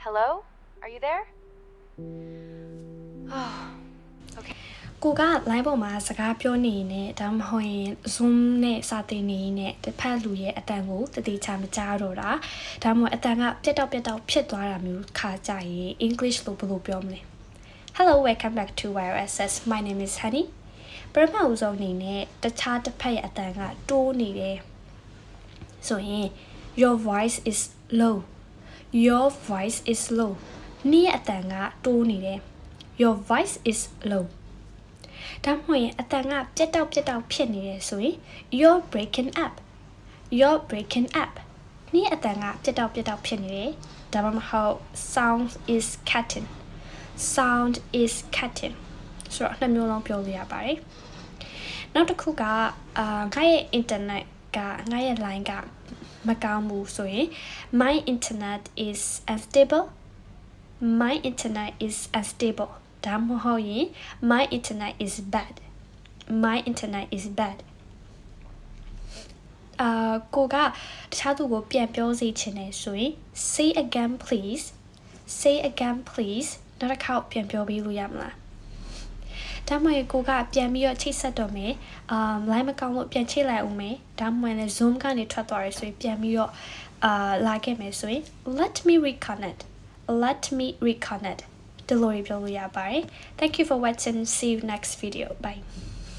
Hello? Are you there? Oh, okay. ကိုက line ပေါ်မှာစကားပြောနေနဲ့ဒါမှမဟုတ်ရင် Zoom နဲ့စာသင်နေနဲ့တစ်ဖက်လူရဲ့အတန်ကိုတတိချမကြားတော့တာဒါမှမဟုတ်အတန်ကပြတ်တောက်ဖြစ်သွားတာမျိုးခါကြရင် English လို့ဘယ်လိုပြောမလဲ Hello, welcome back to YOSS. My name is Honey. ပထမဦးဆုံးအနေနဲ့တခြားတစ်ဖက်ရဲ့အတန်ကတိုးနေတယ်ဆိုရင် Your voice is low. Your voice is low. နေ့ရဲ့အတန်ကတိုးနေတယ် Your voice is low. ဒါမှမဟုတ်ရင်အတန်ကပြတ်တောက်ဖြစ်နေတယ်ဆိုရင် You're breaking up. You're breaking up. နေ့အတန်ကပြတ်တောက်ဖြစ်နေတယ်ဒါမှမဟုတ် sound is cutting. Sound is cutting. ဆိုတော့နှစ်မျိုးလုံးပြောလို့ရပါတယ်နောက်တစ်ခုကငါရဲ့ internet ကငါရဲ့ line ကမကောင်းဘူးဆိုရင် My internet is unstable. My internet is unstable. ဒါမှမဟုတ်ရင် My internet is bad. My internet is bad. ကိုကတခြားသူကိုပြန်ပြောစီချင်တယ်ဆိုရင် Say again please. Say again please. နောက်တစ်ခေါက်ပြန်ပြောပေးလို့ရမလားဒါမှမဟုတ်ကိုကပြန်ပြီးတော့ချိတ်ဆက်တော့မယ်line မကောင်းလို့ပြန်ချိတ်လိုက်အောင်မယ်ဒါမှမဟုတ်လည်း Zoom ကနေထွက်သွားရဆိုရင်ပြန်ပြီးတော့လာခဲ့မယ်ဆိုရင် Let me reconnect. Let me reconnect ဒီလိုပြောလို့ရပါတယ် Thank you for watching. See you next video. Bye.